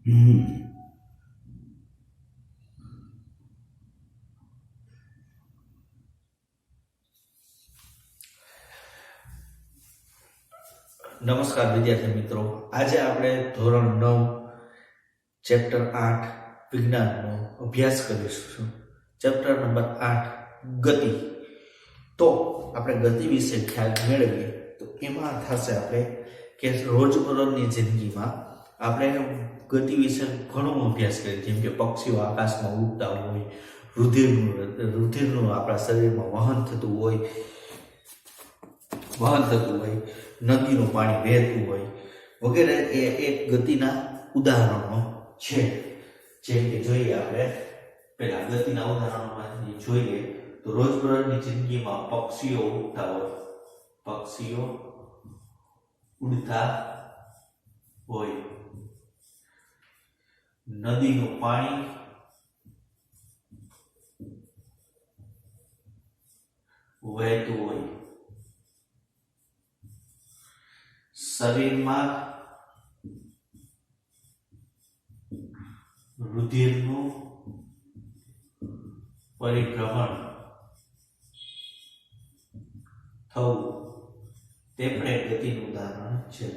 નમસ્કાર વિદ્યાર્થી મિત્રો, આજે આપણે ધોરણ 9 ચેપ્ટર 8 વિજ્ઞાનનો અભ્યાસ કરીશું. ચેપ્ટર નંબર 8 ગતિ. તો આપણે ગતિ વિશે ખ્યાલ મેળવીએ તો એમાં થશે આપણે કે રોજબરોજની જિંદગીમાં આપણે ગતિ વિશે ઘણો અભ્યાસ કરીએ, જેમ કે પક્ષીઓ આકાશમાં ઉડતા હોય, રુધિરનું આપણા શરીરમાં વહન થતું હોય, નદીનું પાણી વહેતું હોય વગેરે. એ એક ગતિના ઉદાહરણો છે. જેમ કે જોઈએ આપણે પહેલા ગતિના ઉદાહરણોમાંથી જોઈએ તો રોજબરોજની જિંદગીમાં પક્ષીઓ ઉડતા હોય, નદીનું પાણી વહેતું હોય, શરીરમાં રુધિરનું પરિભ્રમણ થવું, તે પણ એક ગતિનું ઉદાહરણ છે.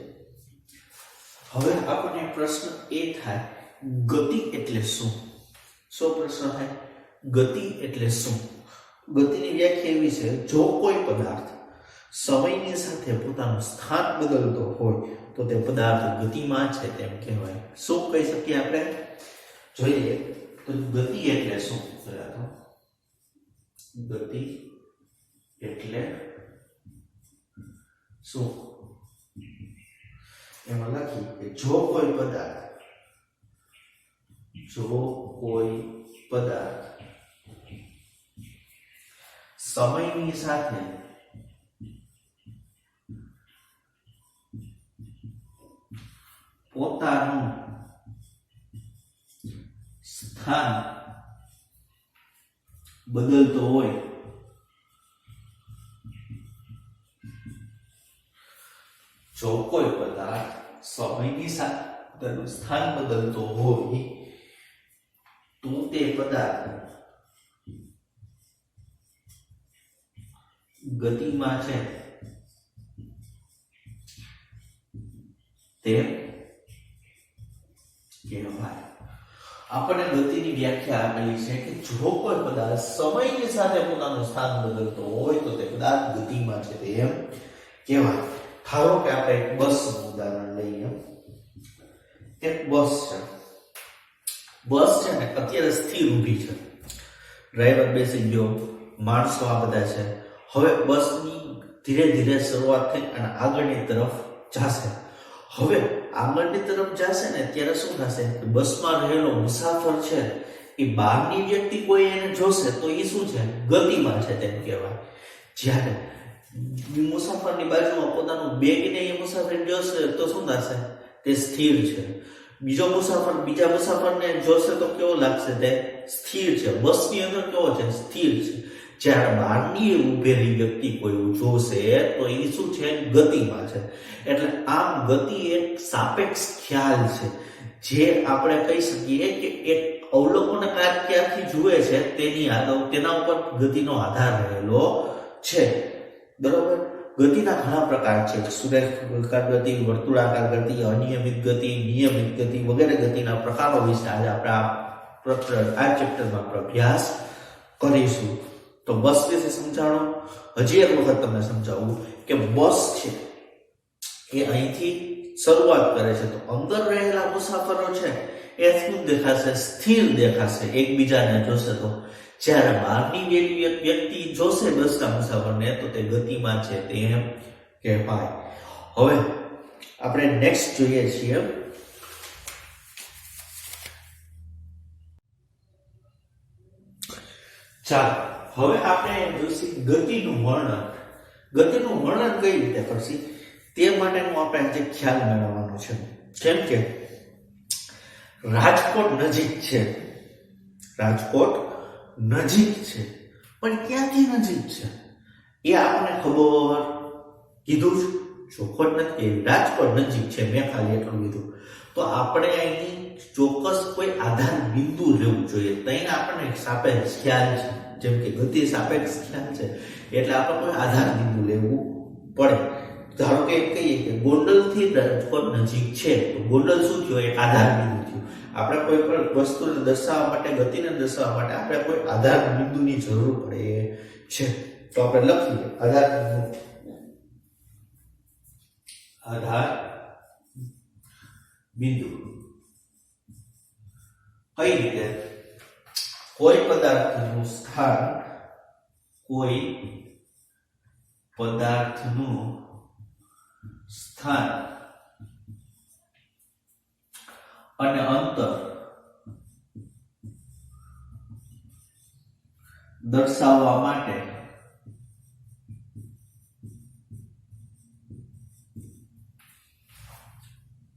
હવે આપણને પ્રશ્ન એ થાય, ગતિ એટલે શું? પ્રશ્ન થાય, ગતિ એટલે શું? ગતિની વ્યાખ્યા એવી છે, જો કોઈ પદાર્થ સમયની સાથે પોતાનું સ્થાન બદલતો હોય તો તે પદાર્થ ગતિમાં છે તેમ કહેવાય. શું કહી શકીએ આપણે? જોઈએ તો ગતિ એટલે શું? ગતિ એટલે શું? એમાં લખી કે જો કોઈ પદાર્થ સમયની સાથે પોતાનું સ્થાન બદલતો હોય જો કોઈ પદાર્થ સમયની સાથે પોતાનું સ્થાન બદલતો હોય તો તે પદાર્થ ગતિમાં છે તે કહેવાય. આપણને ગતિની વ્યાખ્યા આપેલી છે કે જો કોઈ પદાર્થ સમયની સાથે પોતાનું સ્થાન બદલતો હોય તો તે પદાર્થ ગતિમાં છે તેમ કહેવાય. ધારો કે આપણે એક બસનું ઉદાહરણ લઈએ. એક બસ છે ને અત્યારે સ્થિર ઊભી છે, ડ્રાઈવર બેસી ગયો, માણસો આ બધા છે. હવે બસની ધીરે ધીરે શરૂઆત થઈ અને આગળની તરફ જશે. હવે આગળની તરફ જશે ને ત્યારે શું થશે? બસમાં રહેલો મુસાફર છે એ બહારની વ્યક્તિ કોઈ એને જોશે તો એ શું છે? ગતિમાં છે તેમ કહેવાય. જ્યારે મુસાફરની બાજુમાં પોતાનું બેગને એ મુસાફર જોશે તો શું થશે? તે સ્થિર છે. બીજા મુસાફરને જોશે તો કેવો લાગશે? તે સ્થિર છે. બસની અંદર કેવો છે? સ્થિર છે. જ્યારે બહારની ઉભેલી વ્યક્તિ કોઈ જોશે તો એ શું છે? ગતિમાં છે. એટલે આમ ગતિ એક સાપેક્ષ ખ્યાલ છે, જે આપણે કહી શકીએ કે એક અવલોકનકાર ક્યાંથી જુએ છે તેના ઉપર ગતિનો આધાર રહેલો છે. બરોબર? ગતિના ઘણા પ્રકાર છે. સુરેખાકાર ગતિ, વર્તુળાકાર ગતિ, અનિયમિત ગતિ, નિયમિત ગતિ વગેરે ગતિના પ્રકારો વિશે આજે આપણે આ ચેપ્ટરમાં અભ્યાસ કરીશું. તો બસ વિશે સમજાણો. હજી એક વખત તમને સમજાવું કે બસ છે એ અહીંથી શરૂઆત કરે છે તો અંદર રહેલા મુસાફરો છે એ શું દેખાશે? સ્થિર દેખાશે, એકબીજાને જોશે તો. જ્યારે બહારની વ્યક્તિ જોશે બસના મુસાફરને તો તે ગતિમાં છે તેમ કહેવાય. હવે આપણે નેક્સ્ટ જોઈએ છીએ ચાલો હવે આપણે જોઈશું ગતિનું વર્ણન. ગતિનું વર્ણન કઈ રીતે કરશે તે માટેનું આપણે આજે ખ્યાલ મેળવવાનો છે. જેમ કે રાજકોટ નજીક છે, પણ ક્યાંથી નજીક છે એ આપણને ખબર કીધું ચોખવટ નથી, રાજકોટ નજીક છે, મેં ખાલી એટલું કીધું. તો આપણે અહીં ચોક્કસ કોઈ આધાર બિંદુ લેવું જોઈએ. ત્યાં આપણને સાપેક્ષ ખ્યાલ છે, જેમ કે ગતિ સાપેક્ષ ખ્યાલ છે, એટલે આપણે કોઈ આધાર બિંદુ લેવું પડે. ધારો કે કહીએ કે ગોંડલથી રાજકોટ નજીક છે, તો ગોંડલ શું થયું? એક આધાર બિંદુ થયું. આપણે કોઈ પણ વસ્તુને દર્શાવવા માટે, ગતિને દર્શાવવા માટે આપણે કોઈ આધાર બિંદુની જરૂર પડે છે. તો આપણે લખીએ આધાર બિંદુ. આધાર બિંદુ કઈ રીતે? કોઈ પદાર્થનું સ્થાન, કોઈ પદાર્થનું સ્થાન અને અંતર દર્શાવવા માટે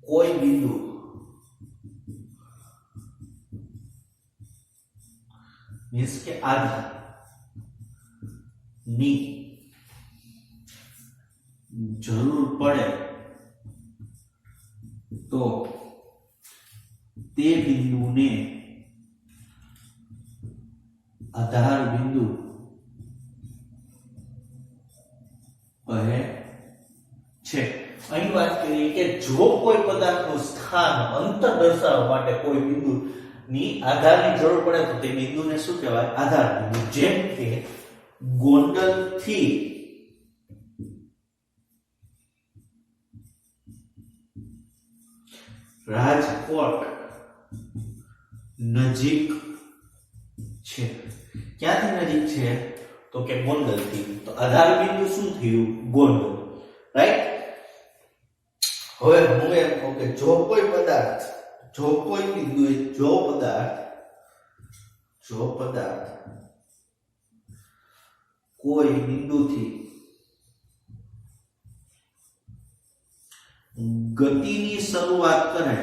કોઈ બિંદુ मीन्स के आधार ની જરૂર પડે તો તે બિંદુને આધાર બિંદુ કહે છે. અહીં વાત કરીએ કે જો કોઈ પદાર્થનું સ્થાન, અંતર દર્શાવવા માટે કોઈ બિંદુ ની આધારની જરૂર પડે તો તે બિંદુને શું કહેવાય? આધાર બિંદુ. જેમ કે ગોંડલ થી રાજકોટ નજીક છે. ક્યાંથી નજીક છે? તો કે ગોંડલ થી. તો આધાર બિંદુ શું થયું? ગોંડલ. રાઈટ? હવે હું એમ કહું કે જો કોઈ પદાર્થ, જો કોઈ બિંદુ, જો પદાર્થ કોઈ બિંદુથી ગતિની શરૂઆત કરે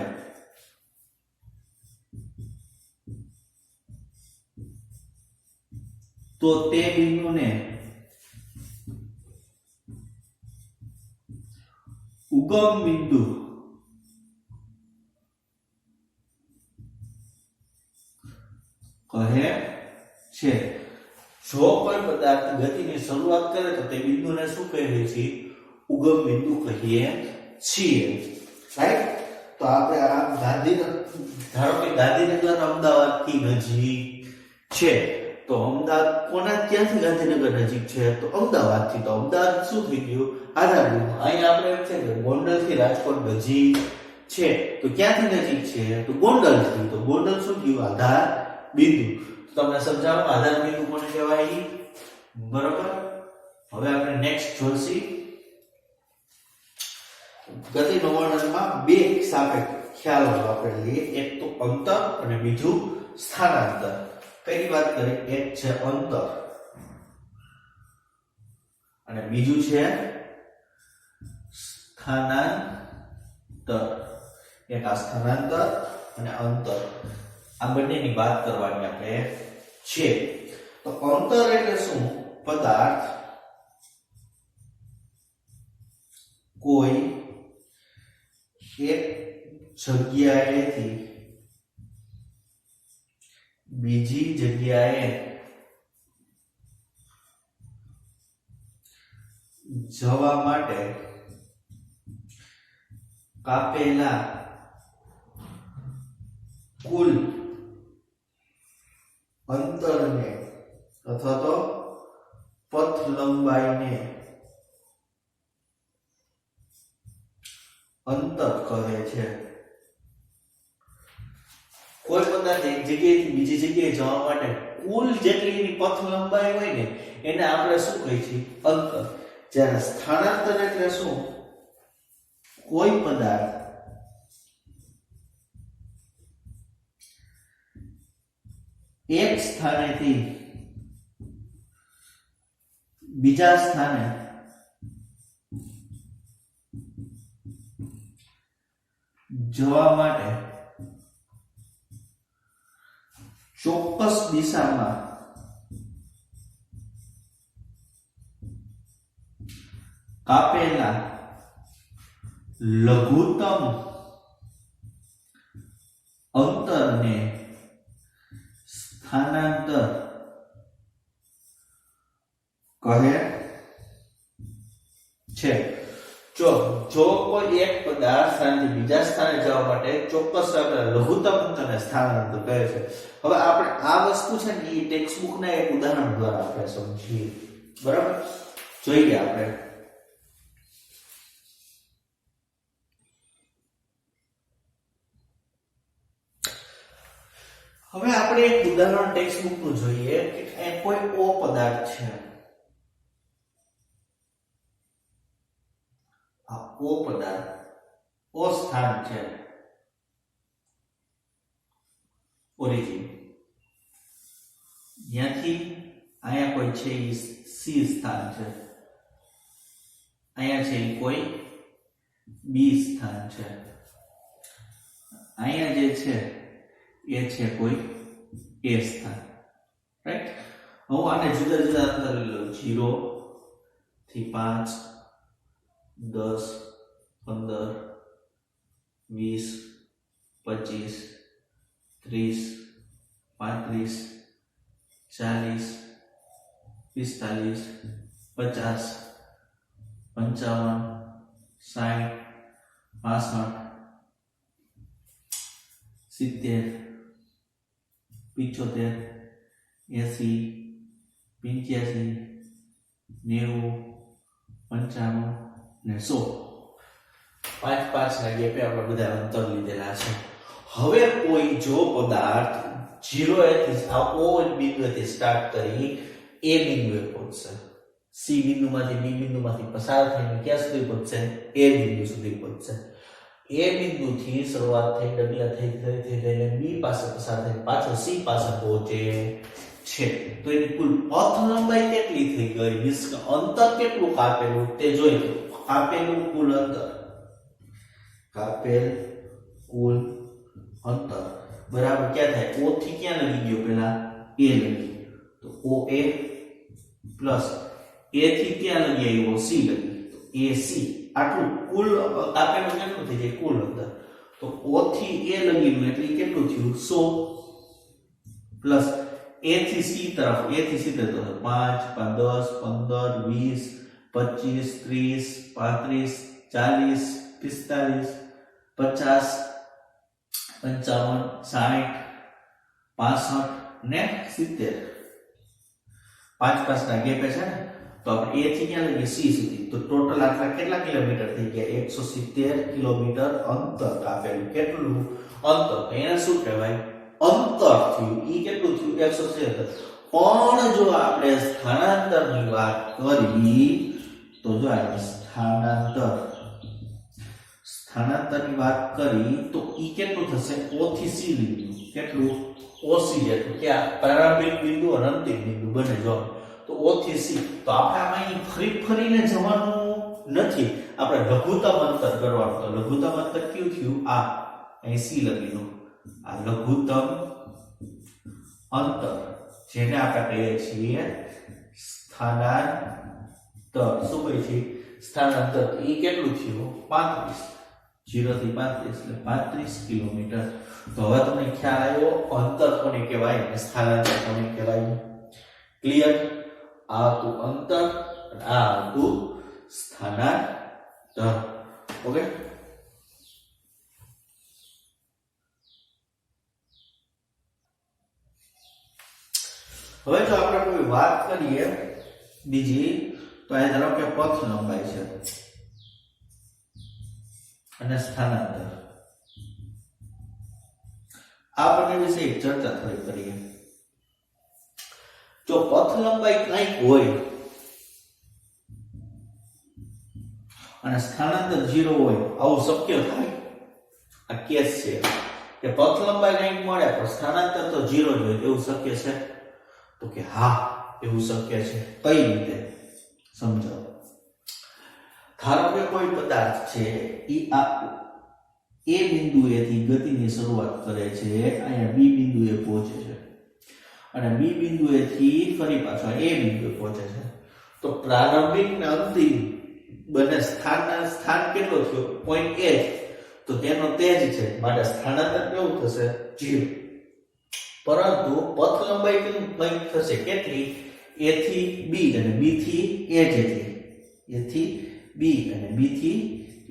તો તે બિંદુને ઉગમ બિંદુ કહે છે. જો કોઈ પદાર્થ ગતિની શરૂઆત કરે તો તે બિંદુને શું કહીએ છીએ? ઉગમ બિંદુ કહીએ છીએ. રાઈટ? તો આપણે આ ગાંધીનગર, ધારો કે ગાંધીનગર અમદાવાદ થી નજીક છે, તો અમદાવાદ કોના ક્યાંથી ગાંધીનગર નજીક છે? તો અમદાવાદ થી. તો અમદાવાદ શું થઈ ગયું? આધાર બિંદુ. અહીં આપણે એમ છે કે ગોંડલ થી રાજકોટ નજીક છે, તો ક્યાંથી નજીક છે? તો ગોંડલ થી. તો ગોંડલ શું થયું? આધાર બિંદુ. તમને સમજાવો આધાર બિંદુ કોને કહેવાય? બરોબર. હવે આપણે નેક્સ્ટ જોઈશું ગતિના વર્ણનમાં બે સાપેક્ષ ખ્યાલો આપણે લઈએ. એક તો અંતર અને બીજું સ્થાનાંતર. પહેલી વાત કરીએ, એક છે અંતર અને બીજું છે સ્થાનાંતર. એક આ સ્થાનાંતર અને અંતર, આ બંનેની વાત કરવાની આપણે છે. તો અંતર એટલે શું? પદાર્થ કોઈ એક જગ્યાએથી બીજી જગ્યાએ જવા માટે કાપેલા કુલ અંતરને અથવા તો પથ લંબાઈને અંતર કહે છે. કોઈ પદાર્થ એક જગ્યાએથી બીજી જગ્યાએ જવા માટે કુલ જેટલી એની પથ લંબાઈ હોય ને એને આપણે શું કહીએ છીએ? અંતર. જ્યારે સ્થાનાંતર એટલે શું? કોઈ પદાર્થ એક સ્થાનેથી બીજા સ્થાને જવા માટે ચોક્કસ દિશામાં કાપેલા લઘુત્તમ અંતરને સ્થાનાંતર કહે છે। જો કોઈ એક પદાર્થ સ્થાનથી બીજા સ્થાને જવા માટે ચોક્કસ લઘુત્તમ અંતરને સ્થાનાંતર કહે છે। હવે આપણે આ વસ્તુ છે ને એ ટેક્સ્ટ બુક ના એક ઉદાહરણ દ્વારા આપણે સમજીએ, બરાબર? જોઈએ આપણે। હવે આપણે એક ઉદાહરણ ટેક્સ્ટ બુક નું જોઈએ કે કોઈ ઓ પદાર્થ છે, આ ઓ પદાર્થ ઓ સ્થાન છે, ઓરિજિન ત્યાંથી અહીંયા કોઈ છે એ સી સ્થાન છે, અહીંયા છે એ કોઈ બી સ્થાન છે, અહીંયા જે છે એ છે કોઈ એ સ્થાન, રાઈટ? હું આને જુદા જુદા અંતર લઉં, 0 થી 5, 10, 15, 20, 25, 30, 35, 40, 45, 50, 55, 60, 65, 70, 75, 80, 85, 90, 95 ને 100, 5 ના ગેપે આપણે બધા અંતર લીધેલા છે। હવે કોઈ જો પદાર્થ 0 થી આ O બિંદુએથી સ્ટાર્ટ કરી A બિંદુએ પહોંચશે, C બિંદુમાંથી B બિંદુમાંથી પસાર થઈને ક્યાં સુધી પહોંચશે? A બિંદુ સુધી પહોંચશે। A બિંદુથી શરૂઆત થઈ ડગલા થઈ થઈને B પાસે પસાર થઈને પાછો C પાસે પહોંચે છે, તો એની કુલ પથ લંબાઈ કેટલી થઈ ગઈ? મીન્સ કે અંતર કેટલું કાપેલું તે જોઈ લો। કાપેલું કુલ અંતર, કાપેલ કુલ અંતર બરાબર ક્યાં થાય? O થી ક્યાં લગી ગયો? પેલા A લગી, તો OA પ્લસ A થી ક્યાં લગી આવ્યો? C લગી, તો AC આટલું કુલ કાપેલું કેટલું થઈ જાય? કુલ અંતર। તો O થી A લગીનું એટલે કેટલું થયું? 100 પ્લસ A થી C તરફ, A થી C તરફ 5, 10, 15, 20, 25, 30, 35, 40, 45, 50, 55, 60, 65 ને 70, 5 ના ગેપે છે ને, તો આપણે A થી ક્યાં લઈએ? C સુધી, તો ટોટલ આટલા કેટલા કિલોમીટર થઈ ગયા? 170 કિલોમીટર અંતર કાપેલું। કેટલું અંતર? એને શું કહેવાય? અંતર થયું। ઈ કેટલું થયું? 170। પણ જો આપણે સ્થાનાંતરની વાત કરી તો જો આ સ્થાનાંતરની વાત કરી તો ઈ કેટલું થશે? O થી C લીધું, કેટલું? OC જેટલું। ક્યાં? પ્રારંભિક બિંદુ અને અંતિમ બિંદુ બંને જો, તો O થી C। તો આપણે આમાં ફરીને જવાનું નથી, આપણે લઘુત્તમ અંતર કરવાનું। તો લઘુત્તમ અંતર કયું થયું? આ અહીં C લખીનું, આ લઘુત્તમ અંતર જેને આપણે કહીએ છીએ સ્થાનાંતર। શું કહીએ છીએ? સ્થાનાંતર। એ કેટલું થયું? 35, 0 થી 35 એટલે 35 કિલોમીટર। તો હવે તમને ખ્યાલ આવ્યો અંતર કોને કહેવાય અને સ્થાનાંતર કોને કહેવાય? ક્લિયર? આ હતું અંતર અને આ હતું સ્થાનાંતર। ઓકે, હવે જો આપણે કોઈ વાત કરીએ બીજી, તો આ ધારો કે પથ લંબાઈ છે અને સ્થાનાંતર, આ બંને વિશે એક ચર્ચા થોડી કરીએ। જો પથ લંબાઈ કંઈક હોય અને સ્થાનાંતર 0 હોય, આવું શક્ય થાય? આ કેસ છે કે પથ લંબાઈ કંઈક મળે પણ સ્થાનાંતર તો 0 જ હોય, એવું શક્ય છે? તો કે હા, એવું શક્ય છે। કઈ રીતે? સમજાવો। ધારો કે કોઈ પદાર્થ છે ઈ આ A બિંદુએથી ગતિની શરૂઆત કરે છે, અહીંયા B બિંદુએ પહોંચે છે અને B બિંદુએથી ફરી પાછો A બિંદુએ પહોંચે છે। તો પ્રારંભિક ને અંતિમ બને સ્થાન કેટલો થયો પોઈન્ટ એ તો તેનો તેજ છે માટે સ્થાનાંતર કેવું થશે 0 પરંતુ પથ લંબાઈ કંઈક થશે કેટલી a થી b અને b થી a જેટલી a થી b અને b થી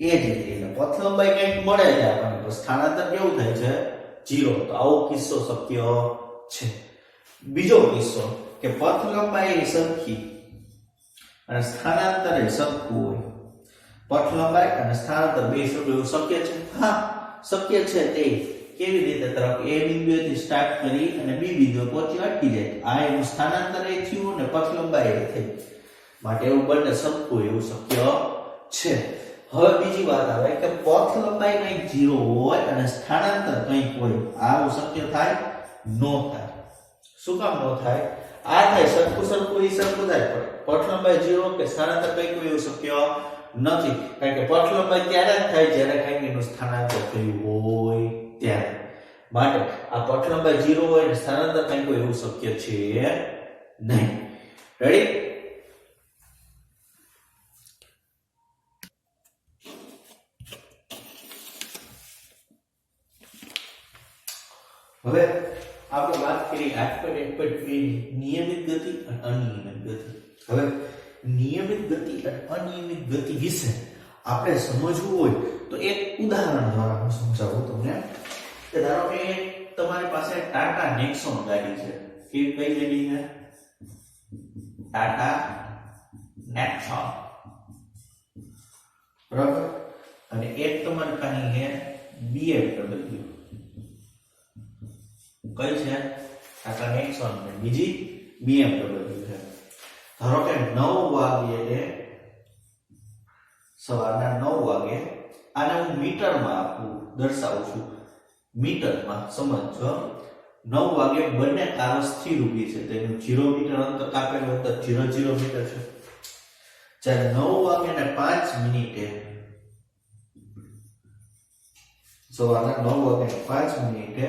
a જેટલી એટલે પથ લંબાઈ કંઈક મળે છે આપણને તો સ્થાનાંતર કેવું થાય છે 0 તો આવો કિસ્સો શક્ય છે બીજો કિસ્સો કે પથ લંબાઈ સરખી અને સ્થાનાંતર સરખું હોય પથ લંબાઈ અને સ્થાનાંતર બે સરખું એવું શક્ય છે હા શક્ય છે તે કેવી રીતે તરફ a બિંદુએથી સ્ટાર્ટ કરી અને b બિંદુએ પહોંચી અટકી જાય આ એનું સ્થાનાંતર એ થયું અને પથ લંબાઈ એ થઈ માટે એવું બંને સરખું એવું શક્ય છે હવે બીજી વાત આવે કે પથ લંબાઈ કંઈક 0 હોય અને સ્થાનાંતર કંઈક હોય આવું શક્ય થાય નો થાય શું કામ નો થાય આ થાય સરખું એ સરખું થાય પથ લંબાઈ 0 કે સ્થાનાંતર કંઈક હોય એવું શક્ય નથી કારણ કે પથ લંબાઈ ત્યારે જ થાય જ્યારે કંઈક એનું સ્થાનાંતર થયું હોય ત્યારે માટે આ પથ લંબાઈ 0 હોય અને સ્થાનાંતર કંઈક હોય એવું શક્ય છે નહીં રેડી હવે આપણે વાત કરી 8.1.2 નિયમિત ગતિ અને અનિયમિત ગતિ હવે નિયમિત ગતિ અને અનિયમિત ગતિ વિશે આપણે સમજવું હોય તો એક ઉદાહરણ દ્વારા હું સમજાવું તમને કે ધારો કે તમારી પાસે ટાટા નેક્સોન ગાડી છે કઈ ગાડી છે ટાટા નેક્સોન બરાબર અને એક તમારી પાસે છે BMW કઈ છે ટાટા નેક્સોન ને બીજી BMW છે ધારો કે 9 વાગે સવારના 9 વાગે આને હું મીટરમાં આપું દર્શાવું છું મીટરમાં સમજો 9 વાગે બંને કારો સ્થિર ઊભી છે તેનું 0 મીટર અંતર કાપેલું અંતર 0 મીટર છે જ્યારે 9 વાગે ને 5 મિનિટે સવારના 9 વાગે ને 5 મિનિટે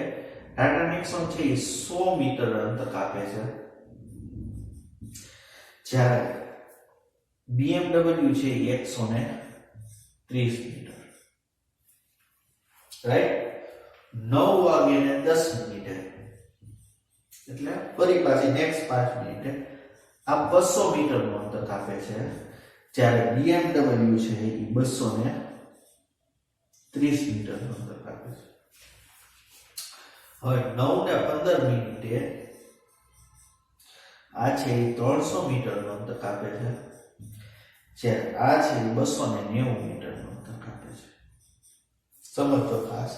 ટાટા નેક્સોન છે એ 100 મીટર અંતર કાપે છે જ્યારે BMW છે 130 મીટર રાઈટ 9 વાગે ને 10 મિનિટે એટલે ફરી પાછી નેક્સ્ટ 5 મિનિટે આ 200 મીટર નું અંતર કાપે છે જ્યારે BMW છે એ 230 મીટર નું અંતર કાપે છે હવે 9 ને 15 મિનિટે આ છે 300 મીટર નું અંતર કાપે છે જ્યારે આ છે 290 મીટર નું અંતર કાપે છે સમજો ખાસ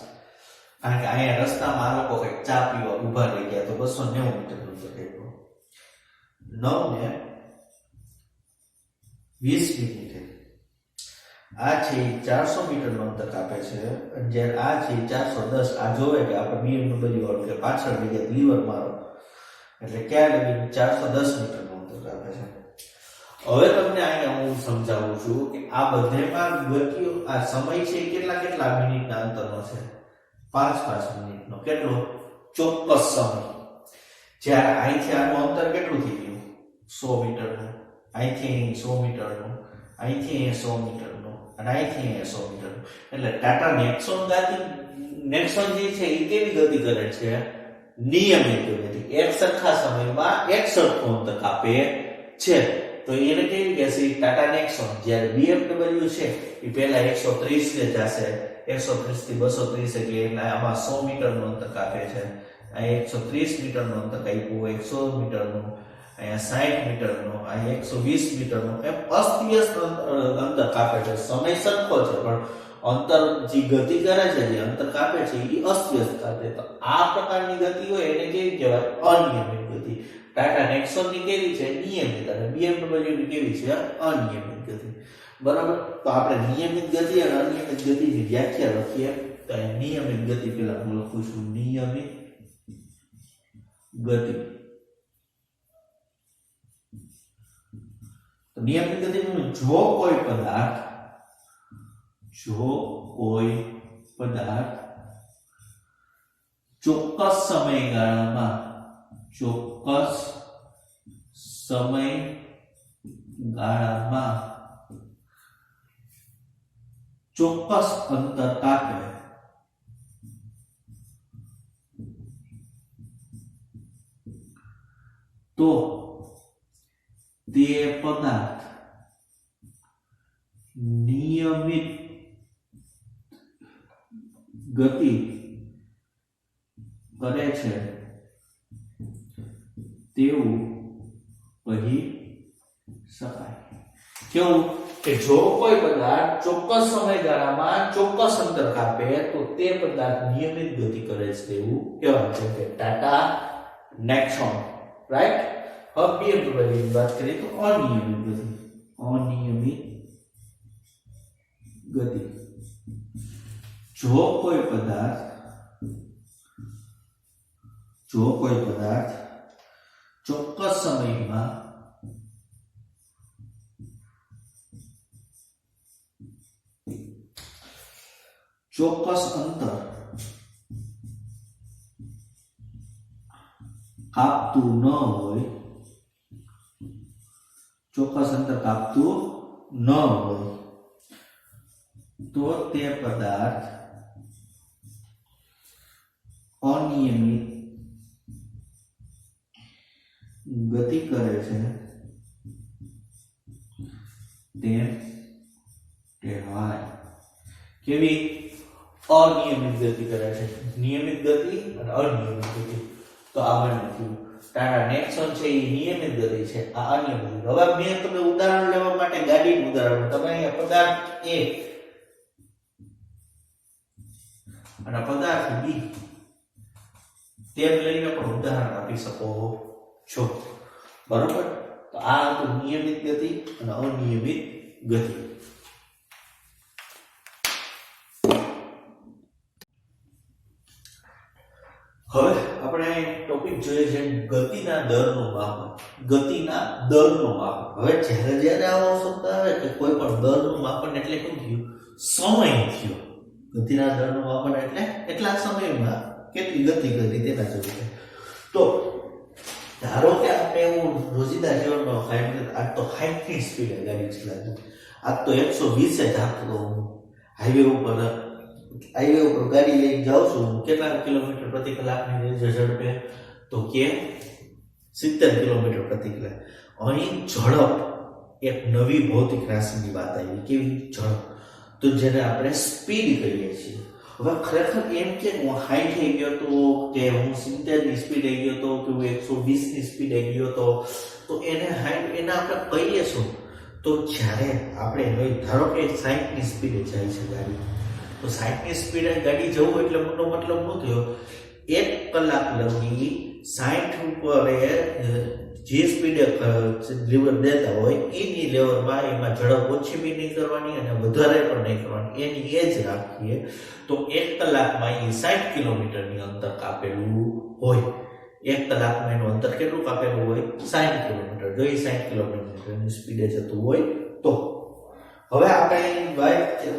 કારણ કે અહીંયા રસ્તામાં આ લોકો કઈક ચા પીવા ઉભા રહી ગયા તો 290 મીટર નું અંતર કાપ્યું 9 ને 20 મિનિટે આ છે 400 મીટર નું અંતર કાપે છે અને જ્યારે આ છે 410 આ જોવે કે આપણે BMW વાળું કે પાછળ લઈ ગયા લીવર મારો એટલે ક્યાં લગી 410 મીટર નું અંતર કાપે છે હવે તમને અહીંયા હું સમજાવું છું કે આ બધેમાં ગતિઓ આ સમય છે કેટલા મિનિટના અંતરનો છે 5 મિનિટનો કેટલો ચોક્કસ સમય જ્યારે અહીંથી આનું અંતર કેટલું થઈ ગયું 100 મીટરનું અહીંથી 100 મીટરનું અહીંથી 100 મીટરનું અને અહીંથી 100 મીટરનું એટલે ટાટા નેક્સોન જે છે એ કેવી ગતિ કરે છે નિયમિત ગતિ એક સરખા સમયમાં એક સરખું અંતર કાપે છે તો એને કેવી કહેશે ટાટા નેક્સોન જ્યારે BMW છે એ પહેલા 130 ને જશે 130 થી 230 એટલે આમાં 100 મીટર નું અંતર કાપે છે આ 130 મીટર નું અંતર કાપ્યું 100 મીટર નું અહીંયા 60 મીટર નું અહીંયા 120 મીટર નું એમ અસ્તવ્યસ્ત અંતર કાપે છે સમય સરખો છે પણ અંતર જે ગતિ કરે છે જે અંતર કાપે છે એ અસ્તવ્યસ્ત કાપે તો આ પ્રકારની ગતિ હોય એને કેવી કહેવાય અનિયમિત ગતિ ટાટા નેક્સોન ની કેવી છે નિયમિત અને BMW ની કેવી છે અનિયમિત ગતિ બરાબર તો આપણે નિયમિત ગતિ અને અનિયમિત ગતિની વ્યાખ્યા લખીએ તો નિયમિત ગતિ પેલા હું લખું છું નિયમિત ગતિ તો નિયમિત ગતિમાં જો કોઈ પદાર્થ ચોક્કસ સમયગાળામાં ચોક્કસ અંતર કાપે તો તે પદાર્થ નિયમિત ગતિ કરે છે તેવું કહી શકાય. કેવું કે જો કોઈ પદાર્થ ચોક્કસ સમયગાળામાં ચોક્કસ અંતર કાપે તો તે પદાર્થ નિયમિત ગતિ કરે છે તેવું કહેવાય છે. કે ટાટા નેક્સોન, રાઈટ. હવે BMW ની વાત કરીએ તો અનિયમિત ગતિ. અનિયમિત ગતિ જો કોઈ પદાર્થ ચોક્કસ સમયમાં ચોક્કસ અંતર કાપતું ન હોય, તો તે પદાર્થ અનિયમિત ગતિ કરે છે તેમ કહેવાય. કેવી? અનિયમિત ગતિ કરે છે. નિયમિત ગતિ અને અનિયમિત ગતિ. તો આ બન્યું ટાટા નેક્સોન છે એ નિયમિત ગતિ છે, આ અનિયમિત. હવે મેં તમે ઉદાહરણ લેવા માટે ગાડીનું ઉદાહરણ, તમે અહીંયા પદાર્થ A અને પદાર્થ B તેમ લઈને પણ ઉદાહરણ આપી શકો છો, બરોબર. તો આ હતું નિયમિત ગતિ અને અનિયમિત ગતિ. હવે આપણે ટોપિક જોઈએ છે ગતિના દરનું માપન. હવે જ્યારે આવો શબ્દ આવે કે કોઈ પણ દરનું માપન એટલે શું થયું? સમય થયો. ગતિના દરનું માપન એટલે એટલા સમયમાં કેટલી ગતિ કરી તેના જેવું છે. તો ધારો કે આપણે એવું રોજિંદા જીવનમાં આજ તો 60 ની સ્પીડે ગાડી ચલાવી, આજ તો 120 જ આપતો હું હાઈવે ઉપર ગાડી લઈને જાઉં છું, કેટલા કિલોમીટર પ્રતિ કલાકની ઝડપે? તો કે 70 કિલોમીટર પ્રતિ કલાક. અહીં ઝડપ એક નવી ભૌતિક રાશિની વાત આવી. કેવી ઝડપ? તો જેને આપણે સ્પીડ કહીએ છીએ. હવે ખરેખર એમ કે હું 60 થઈ ગયો તો, કે હું 70 ની સ્પીડ આવી ગયો તો, કે હું 120 ની સ્પીડ આવી ગયો તો એને 60 એને આપણે કહીએ શું? તો જ્યારે આપણે ધારો કે 60 ની સ્પીડે જાય છે ગાડી, તો 60 ની સ્પીડે ગાડી જવું એટલે મોટો મતલબ શું થયો? 1 કલાક લગી 60 ઉપર જે સ્પીડે લીવર દેતા હોય એની લેવરમાં એમાં ઝડપ ઓછી બી નહીં કરવાની અને વધારે પણ નહીં કરવાની, એની એ જ રાખીએ તો 1 કલાકમાં એ 60 કિલોમીટરની અંતર કાપેલું હોય. 1 કલાકમાં એનું અંતર કેટલું કાપેલું હોય? 60 કિલોમીટર. જો એ 60 કિલોમીટરની સ્પીડે જતું હોય તો. હવે આપણે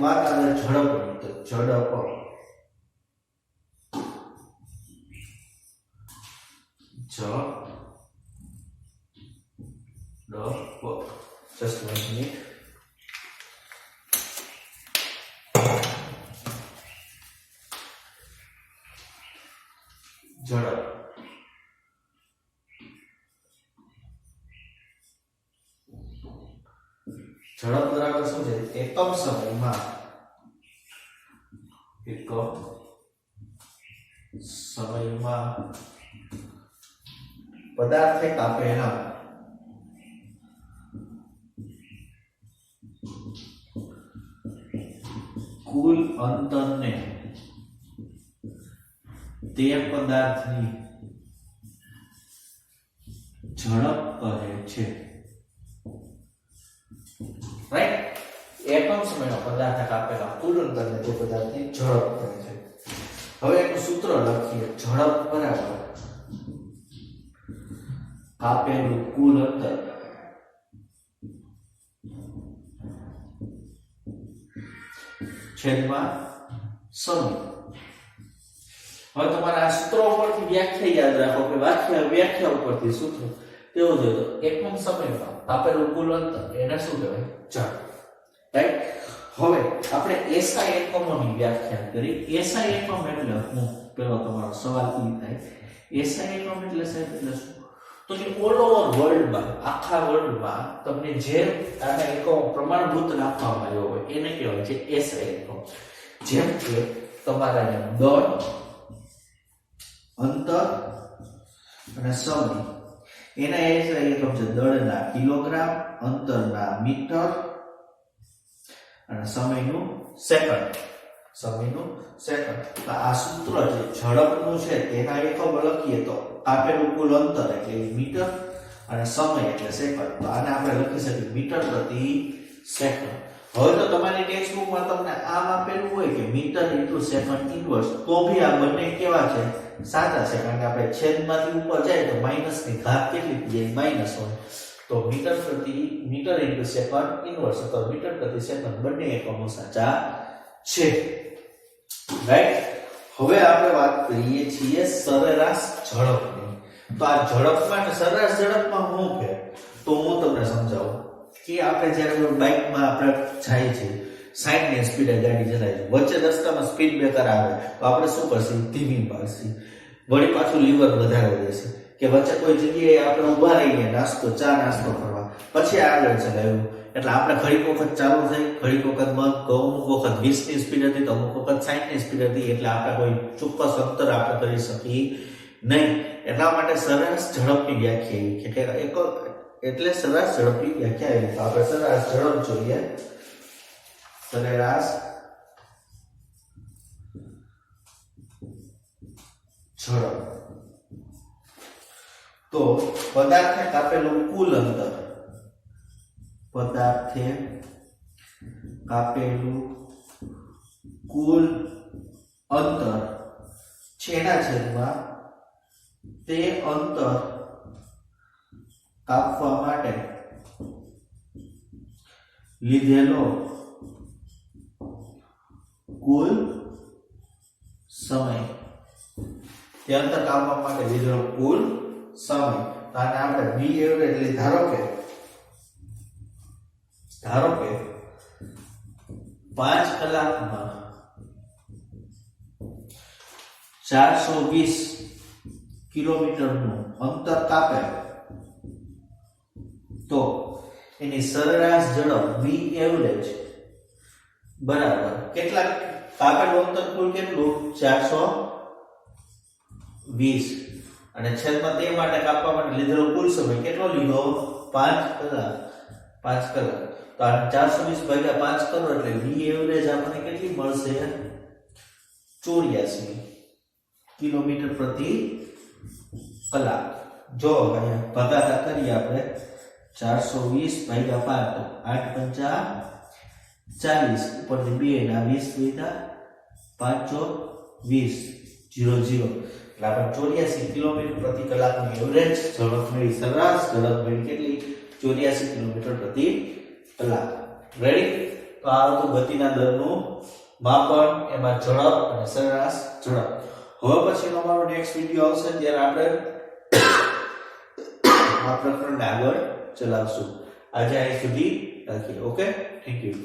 વાત આવે ઝડપની. તો ઝડપ just 1 minute. ઝડપ બરાબર શું છે? એકમ સમયમાં પદાર્થે કાપેલા કુલ અંતરને તે પદાર્થની ઝડપ કહે છે, રાઈટ. એકમ સમયમાં પદાર્થ કાપેલા કુલ અંતરને તે પદાર્થની ઝડપ કહે છે. હવે એનું સૂત્ર લખીએ. ઝડપ બરાબર કાપેલું કુલ અંતર છેદમાં સમય. હવે તમારે આ સૂત્રો ઉપરથી વ્યાખ્યા યાદ રાખો કે વ્યાખ્યા ઉપરથી સૂત્ર કેવું જોઈએ? તો એકમ સમયમાં કાપેલું કુલ અંતર એને શું કહેવાય? ઝડપ, રાઈટ. હવે આપણે SI એકમોની વ્યાખ્યા કરી. SI એકમ એટલે હું પેલો તમારો સવાલ ઈ થાય SI એકમ એટલે સાહેબ એટલે શું? તો કે ઓલ ઓવર વર્લ્ડમાં આખા વર્લ્ડમાં તમને જે આના એકમો પ્રમાણભૂત રાખવામાં આવ્યો હોય એને કહેવાય છે SI એકમ. જેમ કે તમારા દળ, અંતર અને સમય એના SI એકમ છે દળના કિલોગ્રામ, અંતરના મીટર અને સમયનું સેકન્ડ. તો આ સૂત્ર છે ઝડપનું છે તેના એકમ લખીએ તો આપેલું કુલ અંતર એટલે મીટર અને સમય એટલે સેકન્ડ. તો આને આપણે લખી શકીએ મીટર પ્રતિ સેકન્ડ. હવે તો તમારી ટેક્સ્ટ બુકમાં તમને આમ આપેલું હોય કે મીટર ઇન્ટુ સેકન્ડ ઇન્વર્સ, તો ભી આ બંને કેવા છે? સાચા છે, કારણ કે આપણે છેદમાંથી ઉપર જાય તો માઈનસ ની ઘાત કેટલી થઈ જાય? માઈનસ હોય. તો મીટર ઇન્ટુ સેકન્ડ ઇન્વર્સ અથવા મીટર પ્રતિ સેકન્ડ બંને એકમો સાચા છે. રાઈટ. હવે આપણે વાત કરીએ છીએ સરેરાશ ઝડપની. તો આ ઝડપમાં અને સરેરાશ ઝડપમાં શું ફેર? તો હું તમને સમજાવું કે આપણે જ્યારે બાઇકમાં આપણે જાય છે 60 ની સ્પીડે ગાડી ચલાવીએ, વચ્ચે રસ્તામાં સ્પીડ બ્રેકર આવે તો આપણે શું કરશું? ધીમી પાડશું. વળી પાછું લીવર વધારે દેશે કે વચ્ચે કોઈ જગ્યાએ આપણે ઊભા રહીએ ચા નાસ્તો કરવા, પછી આગળ ચલાવ્યું એટલે આપણે ઘડીક વખત ચાલુ થઈ, ઘડીક વખત બંધ, અમુક વખત 20 ની સ્પીડ હતી તો અમુક વખત 60 ની સ્પીડ હતી, એટલે આપણે કોઈ ચોક્કસ અંતર આપણે કરી શકી નહીં. એટલા માટે સરેરાશ ઝડપની વ્યાખ્યા એટલે સરેરાશ ઝડપની વ્યાખ્યા એવી. તો આપણે સરેરાશ ઝડપ જોઈએ. સરેરાશ ઝડપ તો પદાર્થને કાપેલું કુલ અંતર, પદાર્થે કાપેલું કુલ અંતર છેના છેદમાં તે અંતર કાપવા માટે લીધેલો કુલ સમય. તે અંતર કાપવા માટે લીધેલો કુલ સમય. તો આને આપણે V એવરેજ એટલે ધારો કે 5 કલાકમાં 420 કિલોમીટરનું અંતર કાપે તો એની સરેરાશ ઝડપ V એવરેજ બરાબર કેટલા? કાપેલું અંતર કુલ કેટલું? 420 અને છેદમાં તે માટે કાપવા માટે લીધેલો કુલ સમય કેટલો લીધો? 5 કલાક. 5 કલાક. તો આ 420 ભાગ્યા 5 કરો એટલે V એવરેજ આપણને કેટલી મળશે? 84 કિલોમીટર પ્રતિ કલાક. જો અહીંયા ભાગાકાર કરીએ આપણે 420 ભાગ્યા 5 તો 8 5 40 ઉપરથી 2 ના 20 લીધા 5 20 00 એટલે આપણે 84 કિલોમીટર પ્રતિ કલાકની એવરેજ ઝડપ મળી. સરેરાશ ઝડપ મળી કેટલી? 84 કિલોમીટર પ્રતિ કલાક. રેડી? તો આ હતું ગતિના દરનું માપન, એમાં ઝડપ અને સરેરાશ ઝડપ. હવે પછીનો અમારો નેક્સ્ટ વિડિયો આવશે ત્યારે આપણે આ પ્રકરણને આગળ ચલાવશું. આજે અહીં સુધી રાખીએ. Okay, thank you.